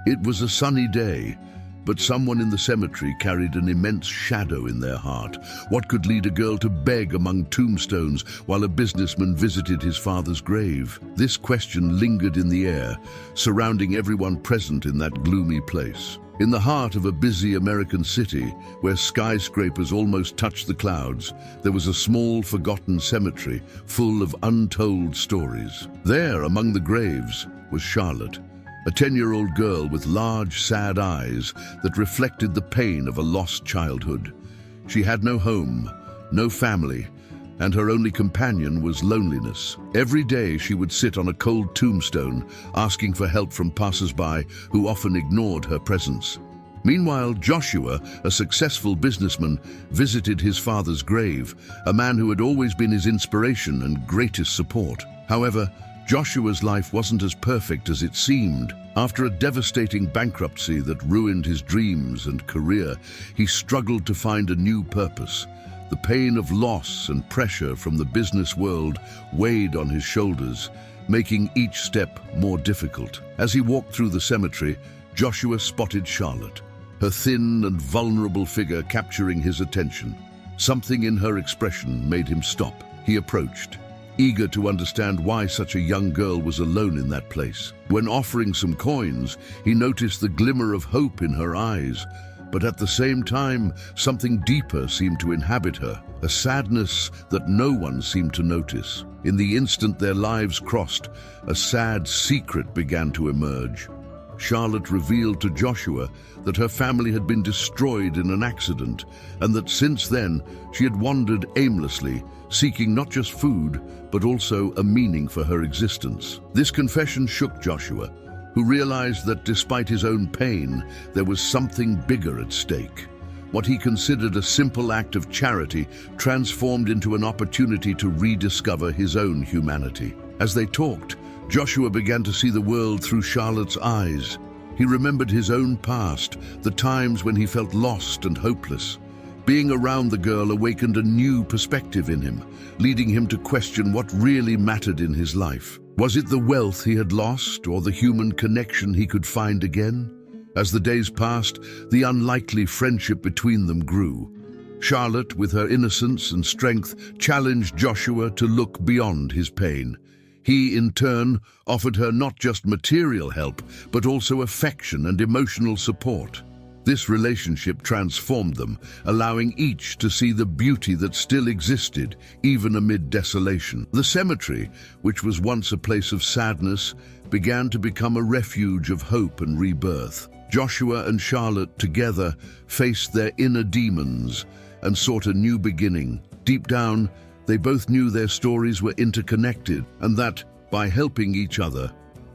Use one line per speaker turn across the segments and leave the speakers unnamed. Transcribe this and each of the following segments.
It was a sunny day, but someone in the cemetery carried an immense shadow in their heart. What could lead a girl to beg among tombstones while a businessman visited his father's grave? This question lingered in the air, surrounding everyone present in that gloomy place. In the heart of a busy American city, where skyscrapers almost touched the clouds, there was a small, forgotten cemetery full of untold stories. There, among the graves, was Charlotte, a 10-year-old girl with large, sad eyes that reflected the pain of a lost childhood. She had no home, no family, and her only companion was loneliness. Every day she would sit on a cold tombstone, asking for help from passers-by who often ignored her presence. Meanwhile, Joshua, a successful businessman, visited his father's grave, a man who had always been his inspiration and greatest support. However, Joshua's life wasn't as perfect as it seemed. After a devastating bankruptcy that ruined his dreams and career, he struggled to find a new purpose. The pain of loss and pressure from the business world weighed on his shoulders, making each step more difficult. As he walked through the cemetery, Joshua spotted Charlotte, her thin and vulnerable figure capturing his attention. Something in her expression made him stop. He approached, eager to understand why such a young girl was alone in that place. When offering some coins, he noticed the glimmer of hope in her eyes, but at the same time, something deeper seemed to inhabit her, a sadness that no one seemed to notice. In the instant their lives crossed, a sad secret began to emerge. Charlotte revealed to Joshua that her family had been destroyed in an accident, and that since then she had wandered aimlessly, seeking not just food, but also a meaning for her existence. This confession shook Joshua, who realized that despite his own pain, there was something bigger at stake. What he considered a simple act of charity transformed into an opportunity to rediscover his own humanity. As they talked, Joshua began to see the world through Charlotte's eyes. He remembered his own past, the times when he felt lost and hopeless. Being around the girl awakened a new perspective in him, leading him to question what really mattered in his life. Was it the wealth he had lost, or the human connection he could find again? As the days passed, the unlikely friendship between them grew. Charlotte, with her innocence and strength, challenged Joshua to look beyond his pain. He, in turn, offered her not just material help, but also affection and emotional support. This relationship transformed them, allowing each to see the beauty that still existed, even amid desolation. The cemetery, which was once a place of sadness, began to become a refuge of hope and rebirth. Joshua and Charlotte together faced their inner demons and sought a new beginning. Deep down, they both knew their stories were interconnected, and that, by helping each other,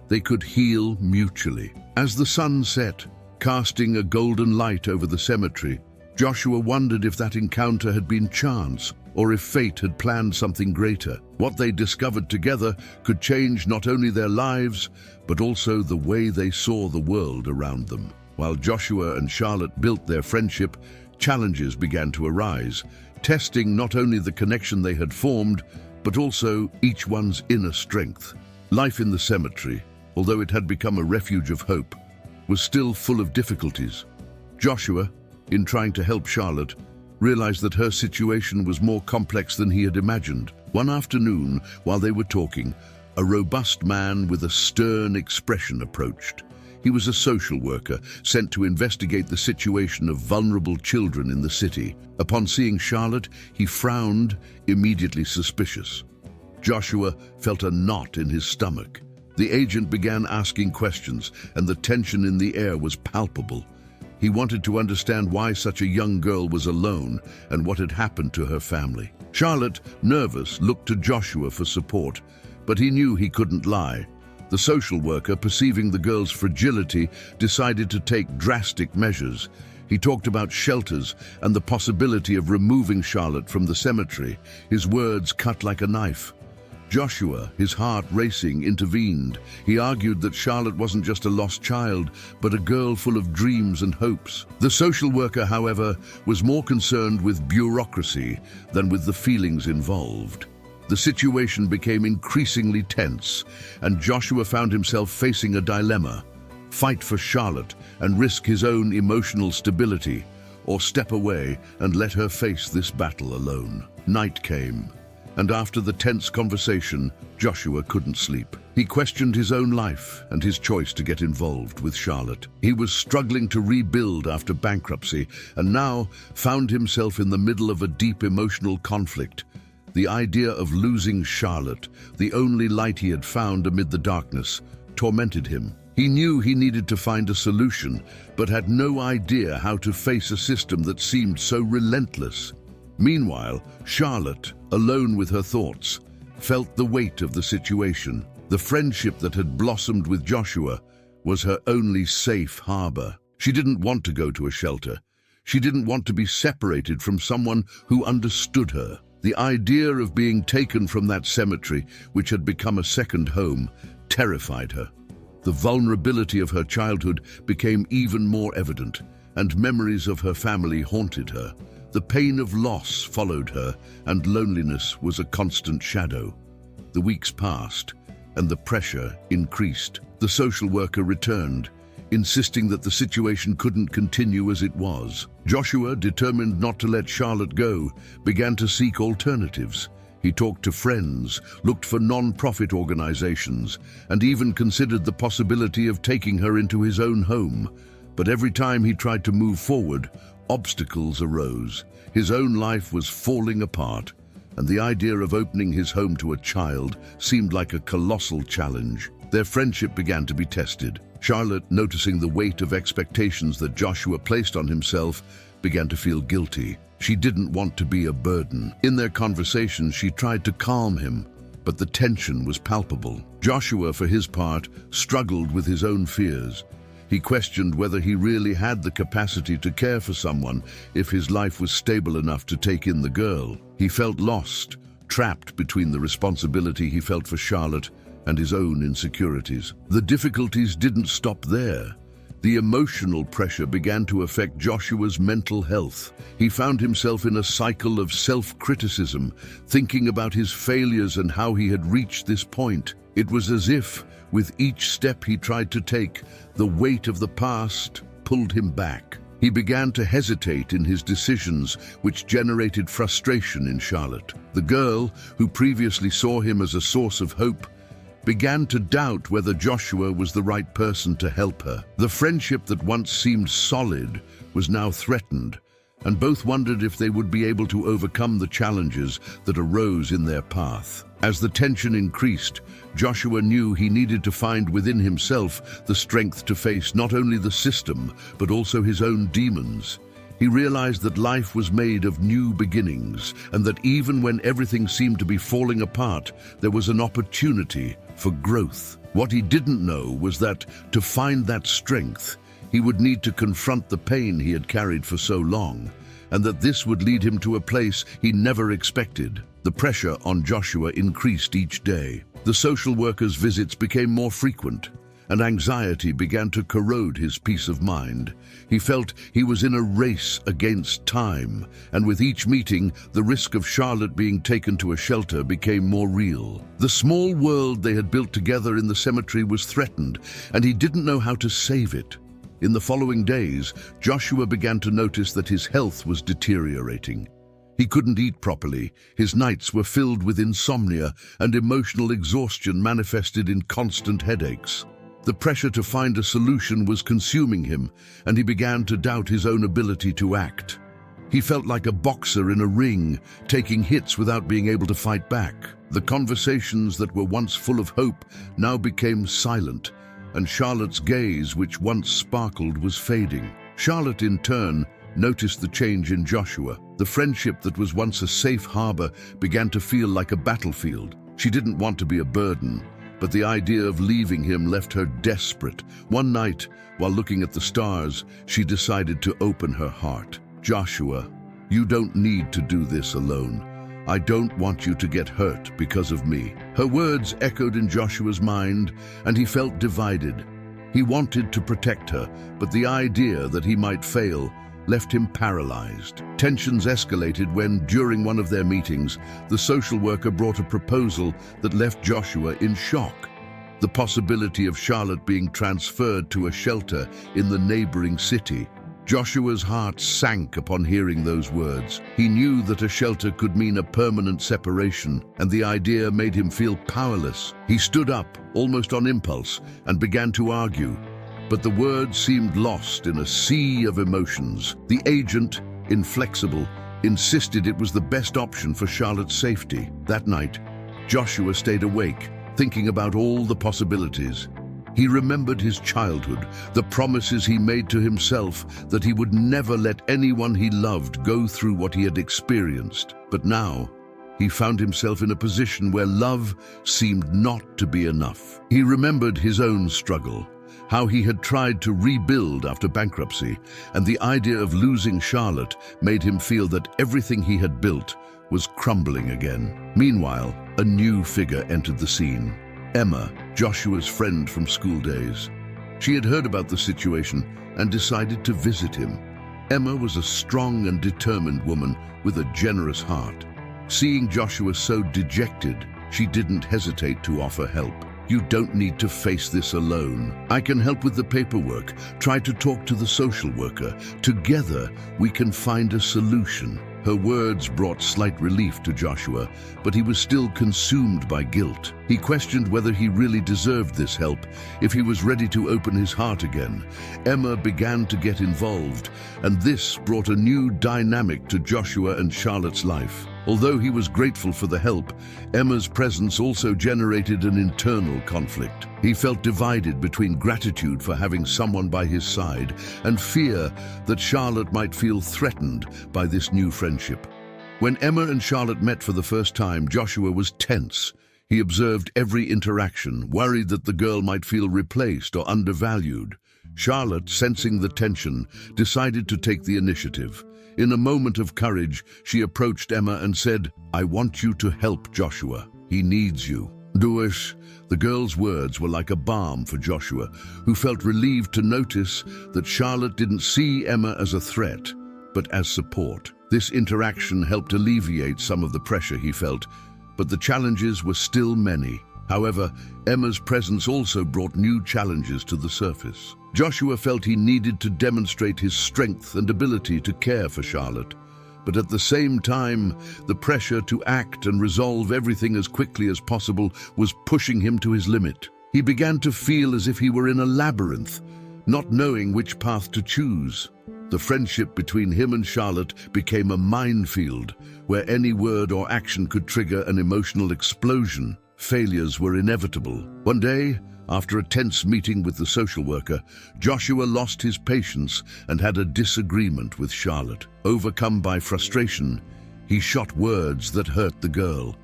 they could heal mutually. As the sun set, casting a golden light over the cemetery, Joshua wondered if that encounter had been chance, or if fate had planned something greater. What they discovered together could change not only their lives, but also the way they saw the world around them. While Joshua and Charlotte built their friendship, challenges began to arise, testing not only the connection they had formed, but also each one's inner strength. Life in the cemetery, although it had become a refuge of hope, was still full of difficulties. Joshua, in trying to help Charlotte, realized that her situation was more complex than he had imagined. One afternoon, while they were talking, a robust man with a stern expression approached. He was a social worker sent to investigate the situation of vulnerable children in the city. Upon seeing Charlotte, he frowned, immediately suspicious. Joshua felt a knot in his stomach. The agent began asking questions, and the tension in the air was palpable. He wanted to understand why such a young girl was alone and what had happened to her family. Charlotte, nervous, looked to Joshua for support, but he knew he couldn't lie. The social worker, perceiving the girl's fragility, decided to take drastic measures. He talked about shelters and the possibility of removing Charlotte from the cemetery, his words cut like a knife. Joshua, his heart racing, intervened. He argued that Charlotte wasn't just a lost child, but a girl full of dreams and hopes. The social worker, however, was more concerned with bureaucracy than with the feelings involved. The situation became increasingly tense, and Joshua found himself facing a dilemma: fight for Charlotte and risk his own emotional stability, or step away and let her face this battle alone. Night came, and after the tense conversation, Joshua couldn't sleep. He questioned his own life and his choice to get involved with Charlotte. He was struggling to rebuild after bankruptcy and now found himself in the middle of a deep emotional conflict. The idea of losing Charlotte, the only light he had found amid the darkness, tormented him. He knew he needed to find a solution, but had no idea how to face a system that seemed so relentless. Meanwhile, Charlotte, alone with her thoughts, felt the weight of the situation. The friendship that had blossomed with Joshua was her only safe harbor. She didn't want to go to a shelter. She didn't want to be separated from someone who understood her. The idea of being taken from that cemetery, which had become a second home, terrified her. The vulnerability of her childhood became even more evident, and memories of her family haunted her. The pain of loss followed her, and loneliness was a constant shadow. The weeks passed, and the pressure increased. The social worker returned, insisting that the situation couldn't continue as it was. Joshua, determined not to let Charlotte go, began to seek alternatives. He talked to friends, looked for non-profit organizations, and even considered the possibility of taking her into his own home. But every time he tried to move forward, obstacles arose. His own life was falling apart, and the idea of opening his home to a child seemed like a colossal challenge. Their friendship began to be tested. Charlotte, noticing the weight of expectations that Joshua placed on himself, began to feel guilty. She didn't want to be a burden. In their conversations, she tried to calm him, but the tension was palpable. Joshua, for his part, struggled with his own fears. He questioned whether he really had the capacity to care for someone if his life was stable enough to take in the girl. He felt lost, trapped between the responsibility he felt for Charlotte and his own insecurities. The difficulties didn't stop there. The emotional pressure began to affect Joshua's mental health. He found himself in a cycle of self-criticism, thinking about his failures and how he had reached this point. It was as if, with each step he tried to take, the weight of the past pulled him back. He began to hesitate in his decisions, which generated frustration in Charlotte. The girl, who previously saw him as a source of hope, began to doubt whether Joshua was the right person to help her. The friendship that once seemed solid was now threatened, and both wondered if they would be able to overcome the challenges that arose in their path. As the tension increased, Joshua knew he needed to find within himself the strength to face not only the system, but also his own demons. He realized that life was made of new beginnings, and that even when everything seemed to be falling apart, there was an opportunity for growth. What he didn't know was that, to find that strength, he would need to confront the pain he had carried for so long, and that this would lead him to a place he never expected. The pressure on Joshua increased each day. The social worker's visits became more frequent, and anxiety began to corrode his peace of mind. He felt he was in a race against time, and with each meeting, the risk of Charlotte being taken to a shelter became more real. The small world they had built together in the cemetery was threatened, and he didn't know how to save it. In the following days, Joshua began to notice that his health was deteriorating. He couldn't eat properly, his nights were filled with insomnia, and emotional exhaustion manifested in constant headaches. The pressure to find a solution was consuming him, and he began to doubt his own ability to act. He felt like a boxer in a ring, taking hits without being able to fight back. The conversations that were once full of hope now became silent, and Charlotte's gaze, which once sparkled, was fading. Charlotte, in turn, noticed the change in Joshua. The friendship that was once a safe harbor began to feel like a battlefield. She didn't want to be a burden, but the idea of leaving him left her desperate. One night, while looking at the stars, she decided to open her heart. "Joshua, you don't need to do this alone. I don't want you to get hurt because of me." Her words echoed in Joshua's mind, and he felt divided. He wanted to protect her, but the idea that he might fail left him paralyzed. Tensions escalated when, during one of their meetings, the social worker brought a proposal that left Joshua in shock. the possibility of Charlotte being transferred to a shelter in the neighboring city. Joshua's heart sank upon hearing those words. He knew that a shelter could mean a permanent separation, and the idea made him feel powerless. He stood up, almost on impulse, and began to argue. But the words seemed lost in a sea of emotions. The agent, inflexible, insisted it was the best option for Charlotte's safety. That night, Joshua stayed awake, thinking about all the possibilities. He remembered his childhood, the promises he made to himself that he would never let anyone he loved go through what he had experienced. But now, he found himself in a position where love seemed not to be enough. He remembered his own struggle, how he had tried to rebuild after bankruptcy, and the idea of losing Charlotte made him feel that everything he had built was crumbling again. Meanwhile, a new figure entered the scene. Emma, Joshua's friend from school days. She had heard about the situation and decided to visit him. Emma was a strong and determined woman with a generous heart. Seeing Joshua so dejected, she didn't hesitate to offer help. "You don't need to face this alone. I can help with the paperwork. Try to talk to the social worker. Together, we can find a solution." Her words brought slight relief to Joshua, but he was still consumed by guilt. He questioned whether he really deserved this help, if he was ready to open his heart again. Emma began to get involved, and this brought a new dynamic to Joshua and Charlotte's life. Although he was grateful for the help, Emma's presence also generated an internal conflict. He felt divided between gratitude for having someone by his side and fear that Charlotte might feel threatened by this new friendship. When Emma and Charlotte met for the first time, Joshua was tense. He observed every interaction, worried that the girl might feel replaced or undervalued. Charlotte, sensing the tension, decided to take the initiative. In a moment of courage, she approached Emma and said, "I want you to help Joshua. He needs you." "Duish," the girl's words were like a balm for Joshua, who felt relieved to notice that Charlotte didn't see Emma as a threat, but as support. This interaction helped alleviate some of the pressure he felt, but the challenges were still many. However, Emma's presence also brought new challenges to the surface. Joshua felt he needed to demonstrate his strength and ability to care for Charlotte. But at the same time, the pressure to act and resolve everything as quickly as possible was pushing him to his limit. He began to feel as if he were in a labyrinth, not knowing which path to choose. The friendship between him and Charlotte became a minefield, where any word or action could trigger an emotional explosion. Failures were inevitable. One day, after a tense meeting with the social worker, Joshua lost his patience and had a disagreement with Charlotte. Overcome by frustration, he shot words that hurt the girl.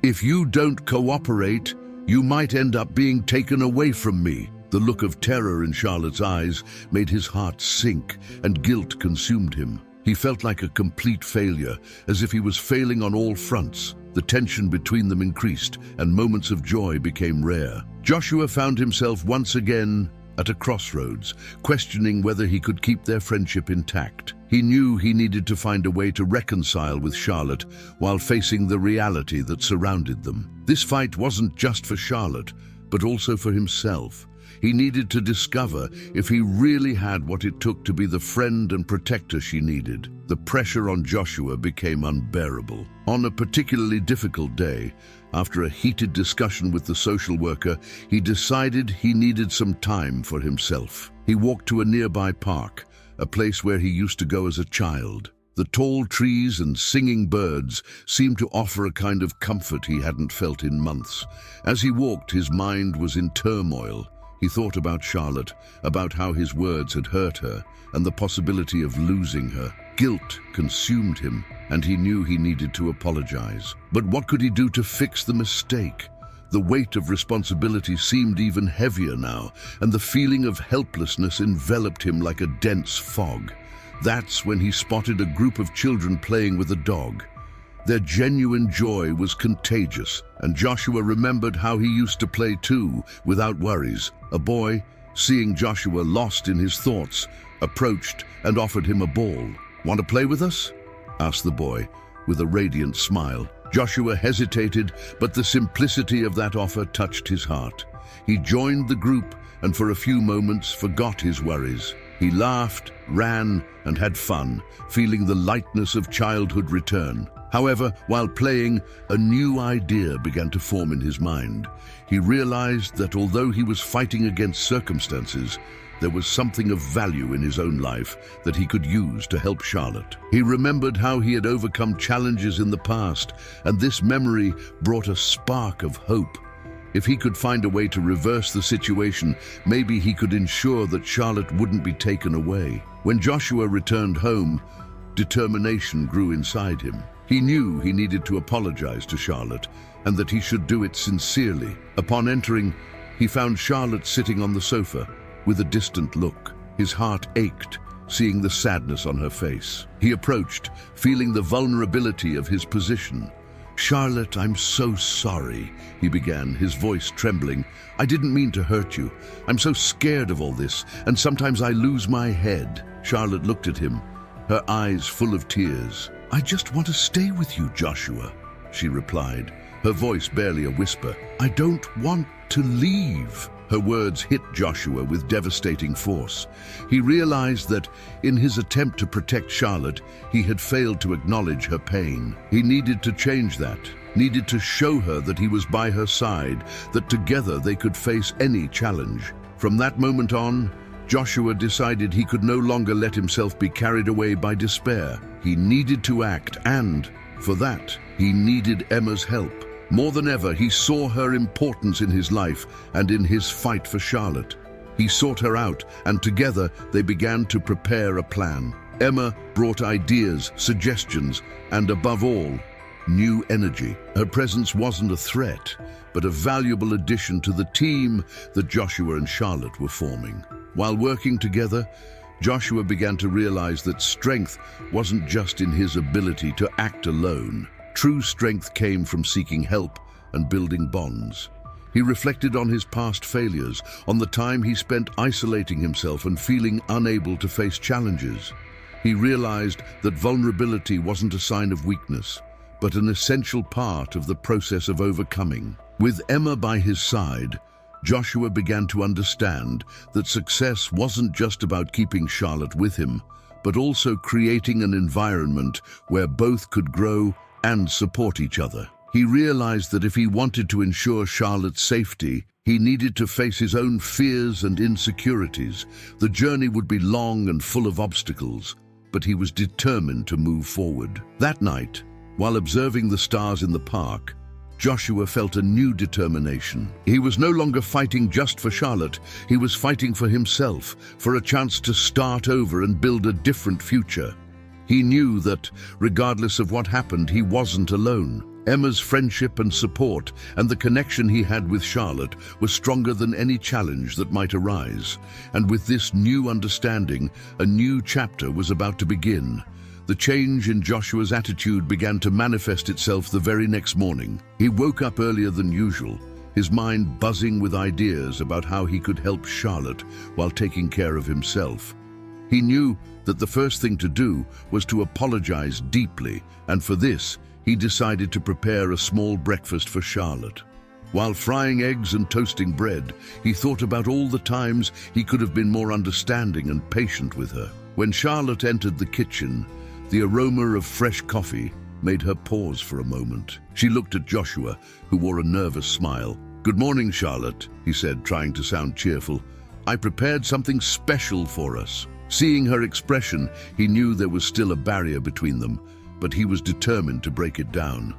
"If you don't cooperate, you might end up being taken away from me." The look of terror in Charlotte's eyes made his heart sink, and guilt consumed him. He felt like a complete failure, as if he was failing on all fronts. The tension between them increased, and moments of joy became rare. Joshua found himself once again at a crossroads, questioning whether he could keep their friendship intact. He knew he needed to find a way to reconcile with Charlotte while facing the reality that surrounded them. This fight wasn't just for Charlotte, but also for himself. He needed to discover if he really had what it took to be the friend and protector she needed. The pressure on Joshua became unbearable. On a particularly difficult day, after a heated discussion with the social worker, he decided he needed some time for himself. He walked to a nearby park, a place where he used to go as a child. The tall trees and singing birds seemed to offer a kind of comfort he hadn't felt in months. As he walked, his mind was in turmoil. He thought about Charlotte, about how his words had hurt her, and the possibility of losing her. Guilt consumed him, and he knew he needed to apologize. But what could he do to fix the mistake? The weight of responsibility seemed even heavier now, and the feeling of helplessness enveloped him like a dense fog. That's when he spotted a group of children playing with a dog. Their genuine joy was contagious, and Joshua remembered how he used to play too, without worries. A boy, seeing Joshua lost in his thoughts, approached and offered him a ball. "Want to play with us?" asked the boy, with a radiant smile. Joshua hesitated, but the simplicity of that offer touched his heart. He joined the group and for a few moments forgot his worries. He laughed, ran, and had fun, feeling the lightness of childhood return. However, while playing, a new idea began to form in his mind. He realized that although he was fighting against circumstances, there was something of value in his own life that he could use to help Charlotte. He remembered how he had overcome challenges in the past, and this memory brought a spark of hope. If he could find a way to reverse the situation, maybe he could ensure that Charlotte wouldn't be taken away. When Joshua returned home, determination grew inside him. He knew he needed to apologize to Charlotte, and that he should do it sincerely. Upon entering, he found Charlotte sitting on the sofa with a distant look. His heart ached, seeing the sadness on her face. He approached, feeling the vulnerability of his position. "Charlotte, I'm so sorry," he began, his voice trembling. "I didn't mean to hurt you. I'm so scared of all this, and sometimes I lose my head." Charlotte looked at him, her eyes full of tears. "I just want to stay with you, Joshua," she replied, her voice barely a whisper. "I don't want to leave." Her words hit Joshua with devastating force. He realized that, in his attempt to protect Charlotte, he had failed to acknowledge her pain. He needed to change that, needed to show her that he was by her side, that together they could face any challenge. From that moment on, Joshua decided he could no longer let himself be carried away by despair. He needed to act, and, for that, he needed Emma's help. More than ever, he saw her importance in his life and in his fight for Charlotte. He sought her out, and together they began to prepare a plan. Emma brought ideas, suggestions, and above all, new energy. Her presence wasn't a threat, but a valuable addition to the team that Joshua and Charlotte were forming. While working together, Joshua began to realize that strength wasn't just in his ability to act alone. True strength came from seeking help and building bonds. He reflected on his past failures, on the time he spent isolating himself and feeling unable to face challenges. He realized that vulnerability wasn't a sign of weakness, but an essential part of the process of overcoming. With Emma by his side, Joshua began to understand that success wasn't just about keeping Charlotte with him, but also creating an environment where both could grow and support each other. He realized that if he wanted to ensure Charlotte's safety, he needed to face his own fears and insecurities. The journey would be long and full of obstacles, but he was determined to move forward. That night, while observing the stars in the park, Joshua felt a new determination. He was no longer fighting just for Charlotte, he was fighting for himself, for a chance to start over and build a different future. He knew that, regardless of what happened, he wasn't alone. Emma's friendship and support, and the connection he had with Charlotte, was stronger than any challenge that might arise. And with this new understanding, a new chapter was about to begin. The change in Joshua's attitude began to manifest itself the very next morning. He woke up earlier than usual, his mind buzzing with ideas about how he could help Charlotte while taking care of himself. He knew that the first thing to do was to apologize deeply, and for this, he decided to prepare a small breakfast for Charlotte. While frying eggs and toasting bread, he thought about all the times he could have been more understanding and patient with her. When Charlotte entered the kitchen, the aroma of fresh coffee made her pause for a moment. She looked at Joshua, who wore a nervous smile. "Good morning, Charlotte," he said, trying to sound cheerful. "I prepared something special for us." Seeing her expression, he knew there was still a barrier between them, but he was determined to break it down.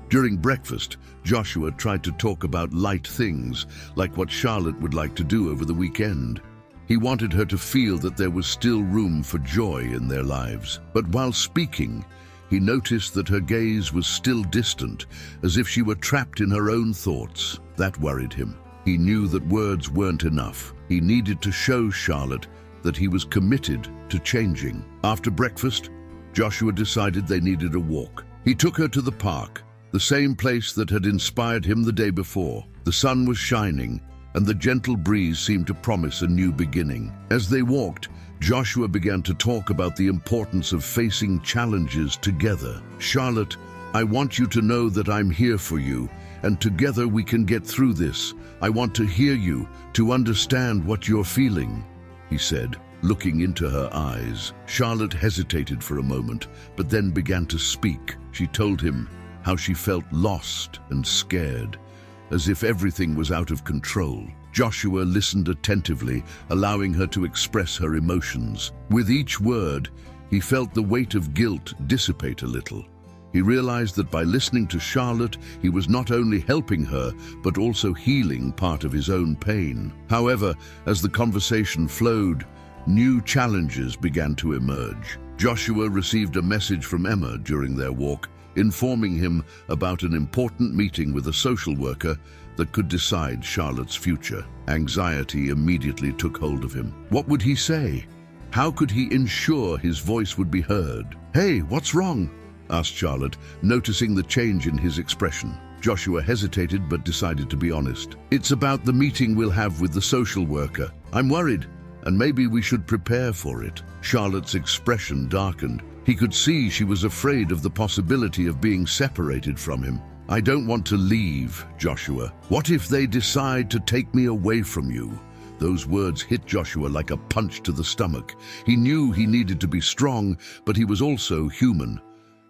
During breakfast, Joshua tried to talk about light things, like what Charlotte would like to do over the weekend. He wanted her to feel that there was still room for joy in their lives. But while speaking, he noticed that her gaze was still distant, as if she were trapped in her own thoughts. That worried him. He knew that words weren't enough. He needed to show Charlotte that he was committed to changing. After breakfast, Joshua decided they needed a walk. He took her to the park, the same place that had inspired him the day before. The sun was shining, and the gentle breeze seemed to promise a new beginning. As they walked, Joshua began to talk about the importance of facing challenges together. "Charlotte, I want you to know that I'm here for you, and together we can get through this. I want to hear you, to understand what you're feeling," he said, looking into her eyes. Charlotte hesitated for a moment, but then began to speak. She told him how she felt lost and scared, as if everything was out of control. Joshua listened attentively, allowing her to express her emotions. With each word, he felt the weight of guilt dissipate a little. He realized that by listening to Charlotte, he was not only helping her, but also healing part of his own pain. However, as the conversation flowed, new challenges began to emerge. Joshua received a message from Emma during their walk, informing him about an important meeting with a social worker that could decide Charlotte's future. Anxiety immediately took hold of him. What would he say? How could he ensure his voice would be heard? "Hey, what's wrong?" asked Charlotte, noticing the change in his expression. Joshua hesitated but decided to be honest. "It's about the meeting we'll have with the social worker. I'm worried, and maybe we should prepare for it." Charlotte's expression darkened. He could see she was afraid of the possibility of being separated from him. "I don't want to leave, Joshua. What if they decide to take me away from you?" Those words hit Joshua like a punch to the stomach. He knew he needed to be strong, but he was also human.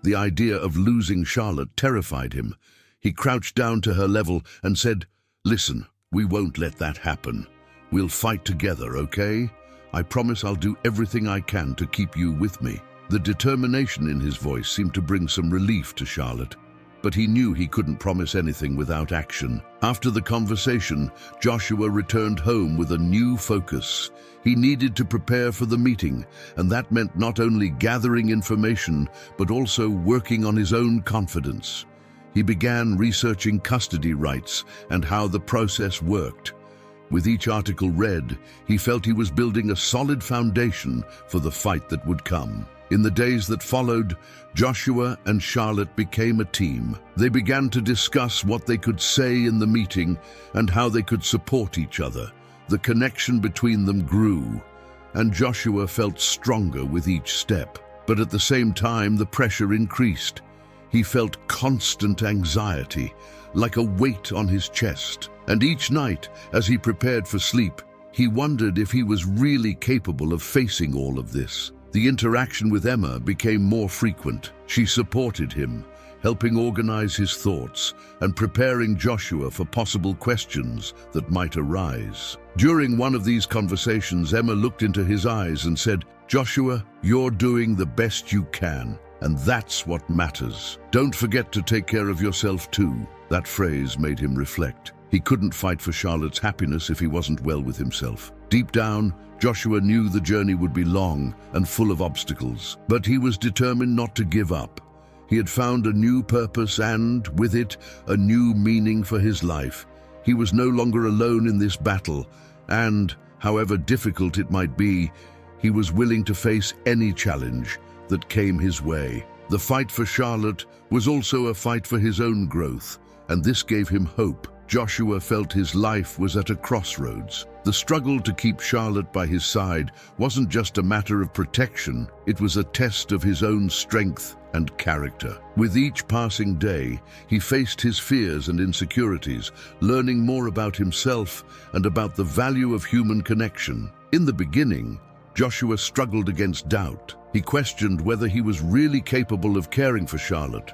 The idea of losing Charlotte terrified him. He crouched down to her level and said, "Listen, we won't let that happen. We'll fight together, okay? I promise I'll do everything I can to keep you with me." The determination in his voice seemed to bring some relief to Charlotte, but he knew he couldn't promise anything without action. After the conversation, Joshua returned home with a new focus. He needed to prepare for the meeting, and that meant not only gathering information, but also working on his own confidence. He began researching custody rights and how the process worked. With each article read, he felt he was building a solid foundation for the fight that would come. In the days that followed, Joshua and Charlotte became a team. They began to discuss what they could say in the meeting and how they could support each other. The connection between them grew, and Joshua felt stronger with each step. But at the same time, the pressure increased. He felt constant anxiety, like a weight on his chest. And each night, as he prepared for sleep, he wondered if he was really capable of facing all of this. The interaction with Emma became more frequent. She supported him, helping organize his thoughts and preparing Joshua for possible questions that might arise. During one of these conversations, Emma looked into his eyes and said, "Joshua, you're doing the best you can, and that's what matters. Don't forget to take care of yourself too." That phrase made him reflect. He couldn't fight for Charlotte's happiness if he wasn't well with himself. Deep down, Joshua knew the journey would be long and full of obstacles, but he was determined not to give up. He had found a new purpose and, with it, a new meaning for his life. He was no longer alone in this battle, and, however difficult it might be, he was willing to face any challenge that came his way. The fight for Charlotte was also a fight for his own growth, and this gave him hope. Joshua felt his life was at a crossroads. The struggle to keep Charlotte by his side wasn't just a matter of protection, it was a test of his own strength and character. With each passing day, he faced his fears and insecurities, learning more about himself and about the value of human connection. In the beginning, Joshua struggled against doubt. He questioned whether he was really capable of caring for Charlotte.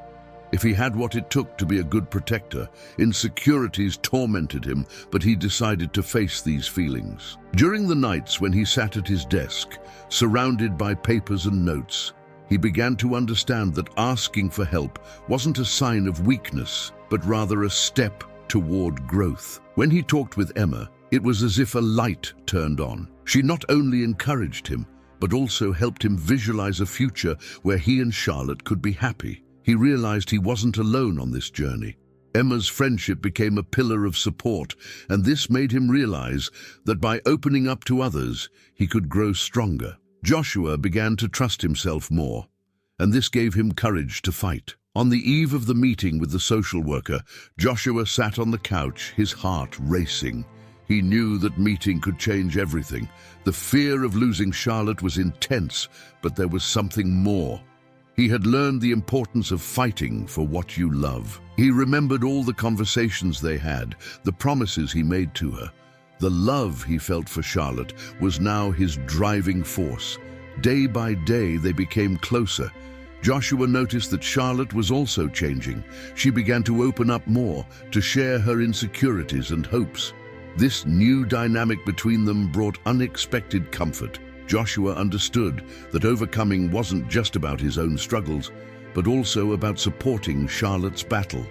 If he had what it took to be a good protector, insecurities tormented him, but he decided to face these feelings. During the nights when he sat at his desk, surrounded by papers and notes, he began to understand that asking for help wasn't a sign of weakness, but rather a step toward growth. When he talked with Emma, it was as if a light turned on. She not only encouraged him, but also helped him visualize a future where he and Charlotte could be happy. He realized he wasn't alone on this journey. Emma's friendship became a pillar of support, and this made him realize that by opening up to others, he could grow stronger. Joshua began to trust himself more, and this gave him courage to fight. On the eve of the meeting with the social worker, Joshua sat on the couch, his heart racing. He knew that meeting could change everything. The fear of losing Charlotte was intense, but there was something more. He had learned the importance of fighting for what you love. He remembered all the conversations they had, the promises he made to her. The love he felt for Charlotte was now his driving force. Day by day, they became closer. Joshua noticed that Charlotte was also changing. She began to open up more, to share her insecurities and hopes. This new dynamic between them brought unexpected comfort. Joshua understood that overcoming wasn't just about his own struggles, but also about supporting Charlotte's battle.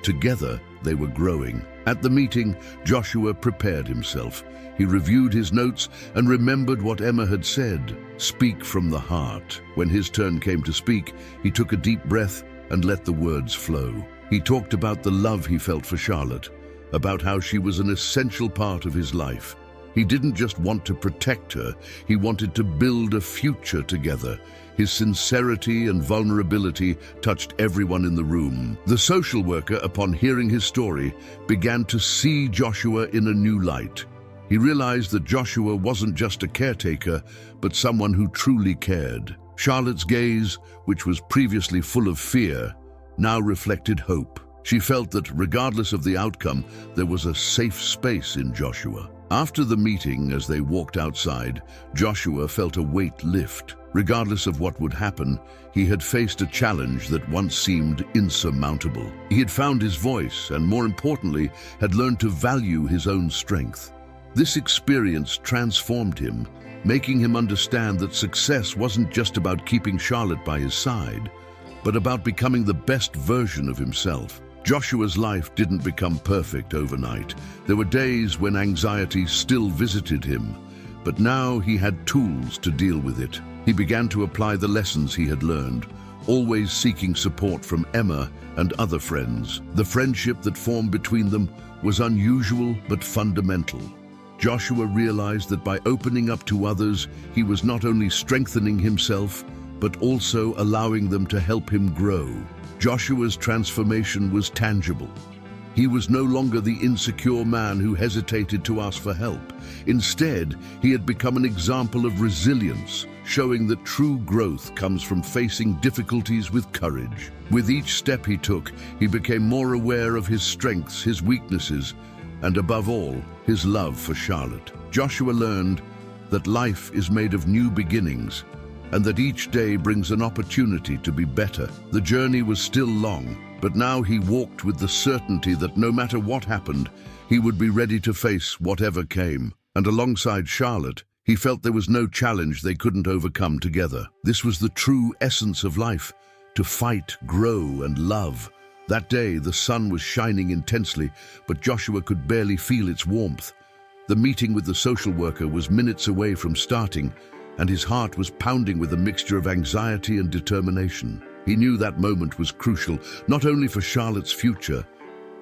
Together, they were growing. At the meeting, Joshua prepared himself. He reviewed his notes and remembered what Emma had said, "Speak from the heart." When his turn came to speak, he took a deep breath and let the words flow. He talked about the love he felt for Charlotte, about how she was an essential part of his life. He didn't just want to protect her, he wanted to build a future together. His sincerity and vulnerability touched everyone in the room. The social worker, upon hearing his story, began to see Joshua in a new light. He realized that Joshua wasn't just a caretaker, but someone who truly cared. Charlotte's gaze, which was previously full of fear, now reflected hope. She felt that regardless of the outcome, there was a safe space in Joshua. After the meeting, as they walked outside, Joshua felt a weight lift. Regardless of what would happen, he had faced a challenge that once seemed insurmountable. He had found his voice and, more importantly, had learned to value his own strength. This experience transformed him, making him understand that success wasn't just about keeping Charlotte by his side, but about becoming the best version of himself. Joshua's life didn't become perfect overnight. There were days when anxiety still visited him, but now he had tools to deal with it. He began to apply the lessons he had learned, always seeking support from Emma and other friends. The friendship that formed between them was unusual but fundamental. Joshua realized that by opening up to others, he was not only strengthening himself, but also allowing them to help him grow. Joshua's transformation was tangible. He was no longer the insecure man who hesitated to ask for help. Instead, he had become an example of resilience, showing that true growth comes from facing difficulties with courage. With each step he took, he became more aware of his strengths, his weaknesses, and above all, his love for Charlotte. Joshua learned that life is made of new beginnings, and that each day brings an opportunity to be better. The journey was still long, but now he walked with the certainty that no matter what happened, he would be ready to face whatever came. And alongside Charlotte, he felt there was no challenge they couldn't overcome together. This was the true essence of life, to fight, grow, and love. That day, the sun was shining intensely, but Joshua could barely feel its warmth. The meeting with the social worker was minutes away from starting, and his heart was pounding with a mixture of anxiety and determination. He knew that moment was crucial, not only for Charlotte's future,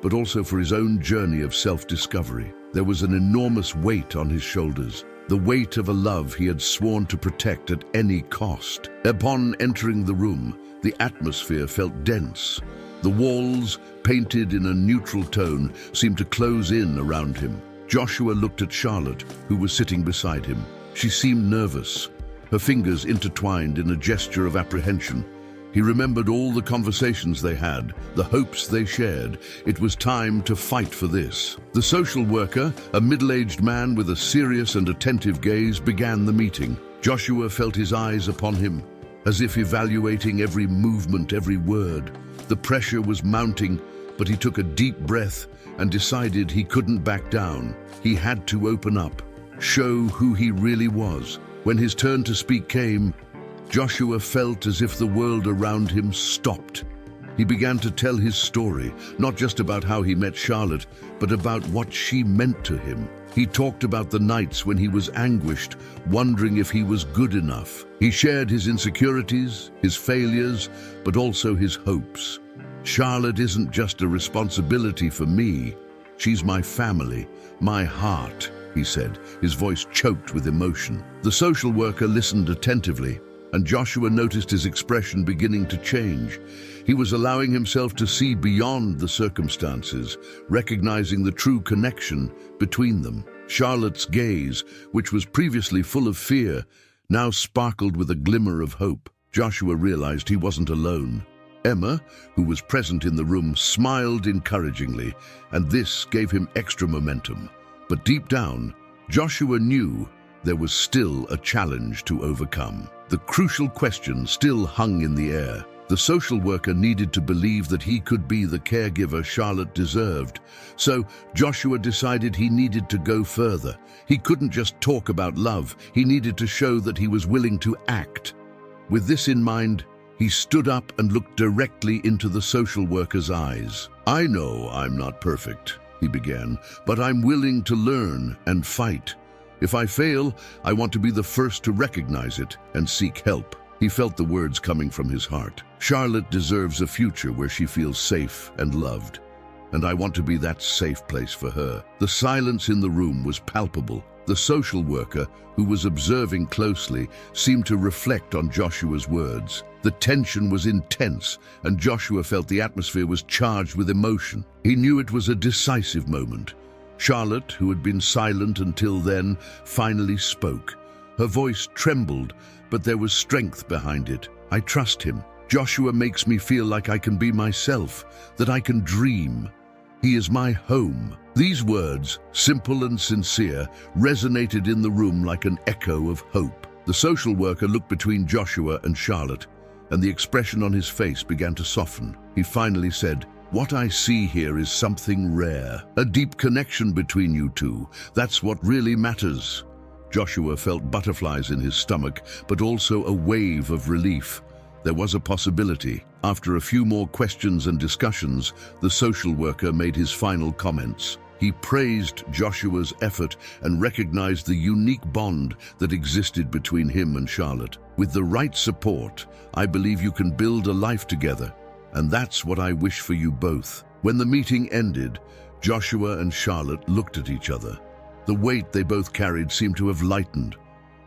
but also for his own journey of self-discovery. There was an enormous weight on his shoulders, the weight of a love he had sworn to protect at any cost. Upon entering the room, the atmosphere felt dense. The walls, painted in a neutral tone, seemed to close in around him. Joshua looked at Charlotte, who was sitting beside him. She seemed nervous, her fingers intertwined in a gesture of apprehension. He remembered all the conversations they had, the hopes they shared. It was time to fight for this. The social worker, a middle-aged man with a serious and attentive gaze, began the meeting. Joshua felt his eyes upon him, as if evaluating every movement, every word. The pressure was mounting, but he took a deep breath and decided he couldn't back down. He had to open up, show who he really was. When his turn to speak came, Joshua felt as if the world around him stopped. He began to tell his story, not just about how he met Charlotte, but about what she meant to him. He talked about the nights when he was anguished, wondering if he was good enough. He shared his insecurities, his failures, but also his hopes. Charlotte isn't just a responsibility for me. She's my family, my heart, he said, his voice choked with emotion. The social worker listened attentively, and Joshua noticed his expression beginning to change. He was allowing himself to see beyond the circumstances, recognizing the true connection between them. Charlotte's gaze, which was previously full of fear, now sparkled with a glimmer of hope. Joshua realized he wasn't alone. Emma, who was present in the room, smiled encouragingly, and this gave him extra momentum. But deep down, Joshua knew there was still a challenge to overcome. The crucial question still hung in the air. The social worker needed to believe that he could be the caregiver Charlotte deserved. So Joshua decided he needed to go further. He couldn't just talk about love. He needed to show that he was willing to act. With this in mind, he stood up and looked directly into the social worker's eyes. "I know I'm not perfect," he began, "but I'm willing to learn and fight. If I fail, I want to be the first to recognize it and seek help." He felt the words coming from his heart. Charlotte deserves a future where she feels safe and loved, and I want to be that safe place for her. The silence in the room was palpable. The social worker, who was observing closely, seemed to reflect on Joshua's words. The tension was intense, and Joshua felt the atmosphere was charged with emotion. He knew it was a decisive moment. Charlotte, who had been silent until then, finally spoke. Her voice trembled, but there was strength behind it. "I trust him. Joshua makes me feel like I can be myself, that I can dream. He is my home." These words, simple and sincere, resonated in the room like an echo of hope. The social worker looked between Joshua and Charlotte, and the expression on his face began to soften. He finally said, "What I see here is something rare. A deep connection between you two. That's what really matters." Joshua felt butterflies in his stomach, but also a wave of relief. There was a possibility. After a few more questions and discussions, the social worker made his final comments. He praised Joshua's effort and recognized the unique bond that existed between him and Charlotte. "With the right support, I believe you can build a life together, and that's what I wish for you both." When the meeting ended, Joshua and Charlotte looked at each other. The weight they both carried seemed to have lightened.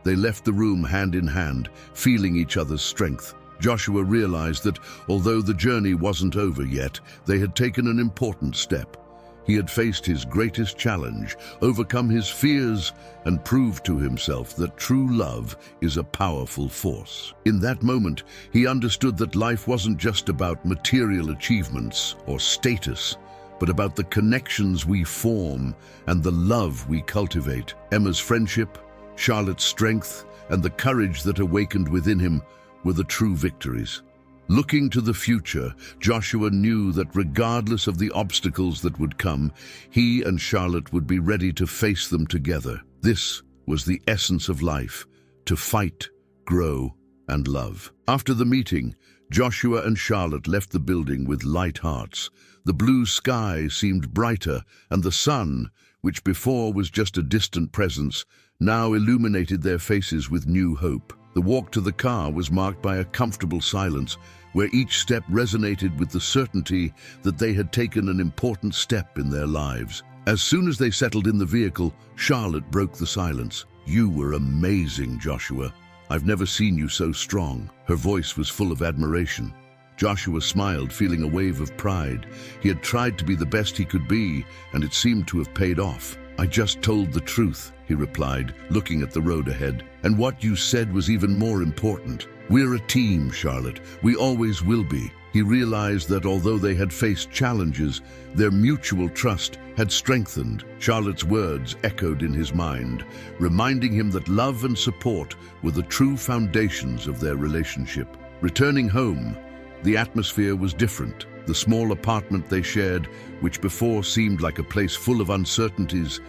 They left the room hand in hand, feeling each other's strength. Joshua realized that, although the journey wasn't over yet, they had taken an important step. He had faced his greatest challenge, overcome his fears, and proved to himself that true love is a powerful force. In that moment, he understood that life wasn't just about material achievements or status, but about the connections we form and the love we cultivate. Emma's friendship, Charlotte's strength, and the courage that awakened within him were the true victories. Looking to the future, Joshua knew that regardless of the obstacles that would come, he and Charlotte would be ready to face them together. This was the essence of life: to fight, grow, and love. After the meeting, Joshua and Charlotte left the building with light hearts. The blue sky seemed brighter, and the sun, which before was just a distant presence, now illuminated their faces with new hope. The walk to the car was marked by a comfortable silence, where each step resonated with the certainty that they had taken an important step in their lives. As soon as they settled in the vehicle, Charlotte broke the silence. "You were amazing, Joshua. I've never seen you so strong." Her voice was full of admiration. Joshua smiled, feeling a wave of pride. He had tried to be the best he could be, and it seemed to have paid off. "I just told the truth," he replied, looking at the road ahead. "And what you said was even more important. We're a team, Charlotte. We always will be." He realized that although they had faced challenges, their mutual trust had strengthened. Charlotte's words echoed in his mind, reminding him that love and support were the true foundations of their relationship. Returning home, the atmosphere was different. The small apartment they shared, which before seemed like a place full of uncertainties,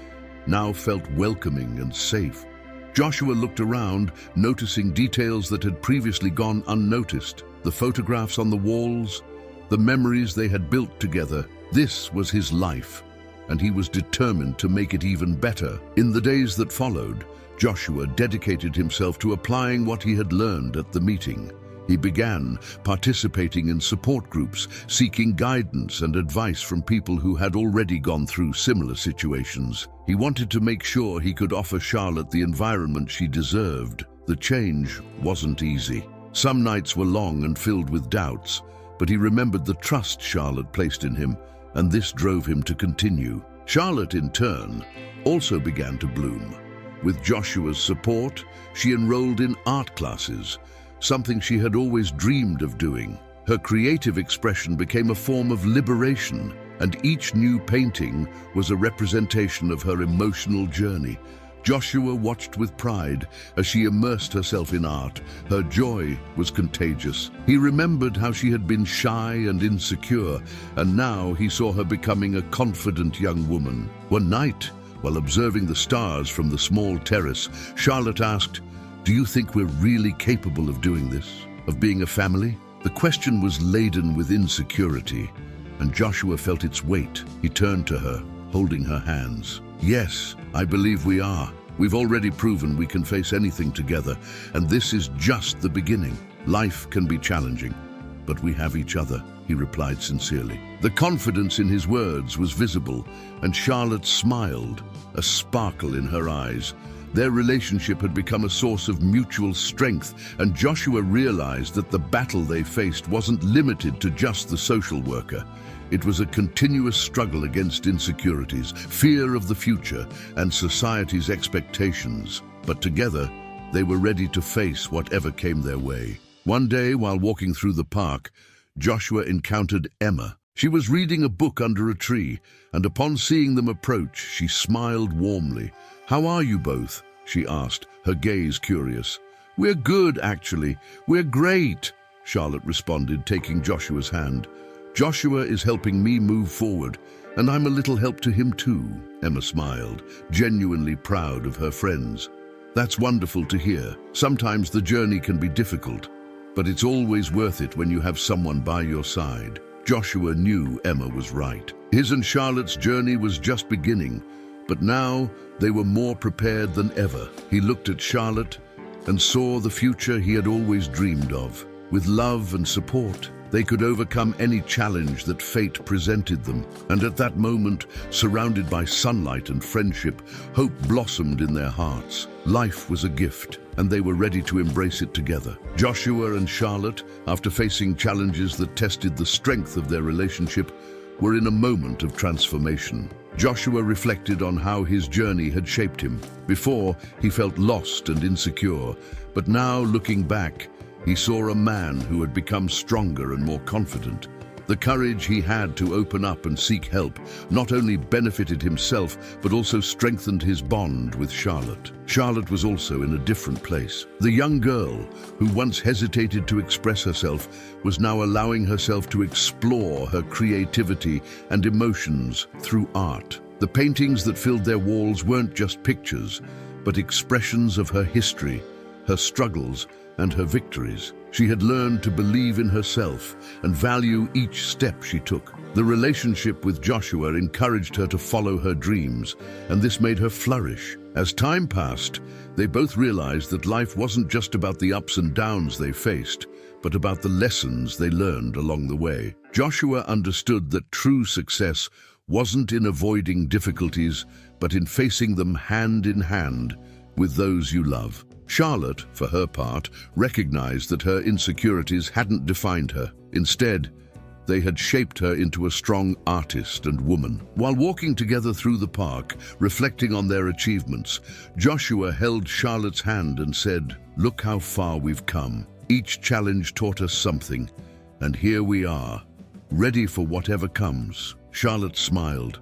now felt welcoming and safe. Joshua looked around, noticing details that had previously gone unnoticed. The photographs on the walls, the memories they had built together. This was his life, and he was determined to make it even better. In the days that followed, Joshua dedicated himself to applying what he had learned at the meeting. He began participating in support groups, seeking guidance and advice from people who had already gone through similar situations. He wanted to make sure he could offer Charlotte the environment she deserved. The change wasn't easy. Some nights were long and filled with doubts, but he remembered the trust Charlotte placed in him, and this drove him to continue. Charlotte, in turn, also began to bloom. With Joshua's support, she enrolled in art classes, something she had always dreamed of doing. Her creative expression became a form of liberation, and each new painting was a representation of her emotional journey. Joshua watched with pride as she immersed herself in art. Her joy was contagious. He remembered how she had been shy and insecure, and now he saw her becoming a confident young woman. One night, while observing the stars from the small terrace, Charlotte asked, "Do you think we're really capable of doing this, of being a family?" The question was laden with insecurity, and Joshua felt its weight. He turned to her, holding her hands. "Yes, I believe we are. We've already proven we can face anything together, and this is just the beginning. Life can be challenging, but we have each other," he replied sincerely. The confidence in his words was visible, and Charlotte smiled, a sparkle in her eyes. Their relationship had become a source of mutual strength, and Joshua realized that the battle they faced wasn't limited to just the social worker. It was a continuous struggle against insecurities, fear of the future, and society's expectations. But together, they were ready to face whatever came their way. One day, while walking through the park, Joshua encountered Emma. She was reading a book under a tree, and upon seeing them approach, she smiled warmly. "How are you both?" she asked, her gaze curious. "We're good, actually. We're great," Charlotte responded, taking Joshua's hand. "Joshua is helping me move forward, and I'm a little help to him too," Emma smiled, genuinely proud of her friends. "That's wonderful to hear. Sometimes the journey can be difficult, but it's always worth it when you have someone by your side." Joshua knew Emma was right. His and Charlotte's journey was just beginning, but now they were more prepared than ever. He looked at Charlotte and saw the future he had always dreamed of. With love and support, they could overcome any challenge that fate presented them. And at that moment, surrounded by sunlight and friendship, hope blossomed in their hearts. Life was a gift, and they were ready to embrace it together. Joshua and Charlotte, after facing challenges that tested the strength of their relationship, were in a moment of transformation. Joshua reflected on how his journey had shaped him. Before, he felt lost and insecure, but now, looking back, he saw a man who had become stronger and more confident. The courage he had to open up and seek help not only benefited himself, but also strengthened his bond with Charlotte. Charlotte was also in a different place. The young girl, who once hesitated to express herself, was now allowing herself to explore her creativity and emotions through art. The paintings that filled their walls weren't just pictures, but expressions of her history, her struggles, and her victories. She had learned to believe in herself and value each step she took. The relationship with Joshua encouraged her to follow her dreams, and this made her flourish. As time passed, they both realized that life wasn't just about the ups and downs they faced, but about the lessons they learned along the way. Joshua understood that true success wasn't in avoiding difficulties, but in facing them hand in hand with those you love. Charlotte, for her part, recognized that her insecurities hadn't defined her. Instead, they had shaped her into a strong artist and woman. While walking together through the park, reflecting on their achievements, Joshua held Charlotte's hand and said, "Look how far we've come. Each challenge taught us something, and here we are, ready for whatever comes." Charlotte smiled,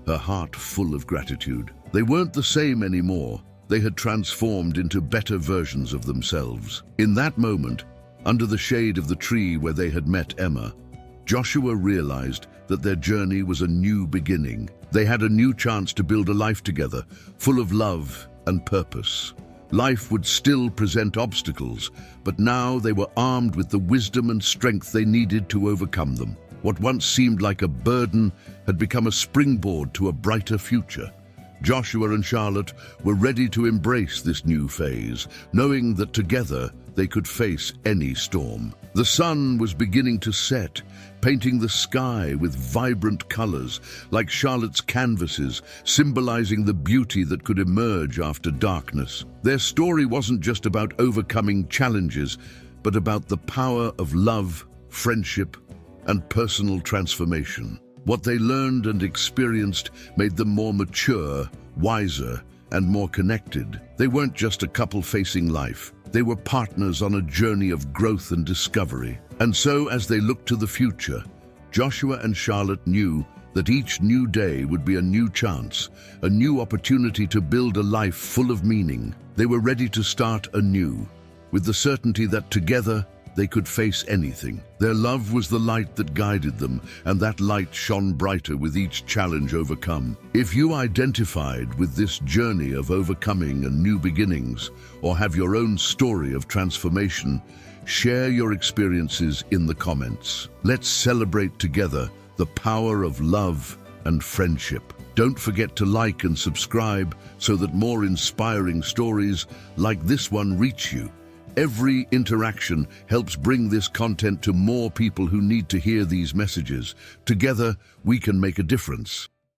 her heart full of gratitude. They weren't the same anymore. They had transformed into better versions of themselves. In that moment, under the shade of the tree where they had met Emma, Joshua realized that their journey was a new beginning. They had a new chance to build a life together, full of love and purpose. Life would still present obstacles, but now they were armed with the wisdom and strength they needed to overcome them. What once seemed like a burden had become a springboard to a brighter future. Joshua and Charlotte were ready to embrace this new phase, knowing that together they could face any storm. The sun was beginning to set, painting the sky with vibrant colors, like Charlotte's canvases, symbolizing the beauty that could emerge after darkness. Their story wasn't just about overcoming challenges, but about the power of love, friendship, and personal transformation. What they learned and experienced made them more mature, wiser, and more connected. They weren't just a couple facing life. They were partners on a journey of growth and discovery. And so, as they looked to the future, Joshua and Charlotte knew that each new day would be a new chance, a new opportunity to build a life full of meaning. They were ready to start anew, with the certainty that together they could face anything. Their love was the light that guided them, and that light shone brighter with each challenge overcome. If you identified with this journey of overcoming and new beginnings, or have your own story of transformation, share your experiences in the comments. Let's celebrate together the power of love and friendship. Don't forget to like and subscribe so that more inspiring stories like this one reach you. Every interaction helps bring this content to more people who need to hear these messages. Together, we can make a difference.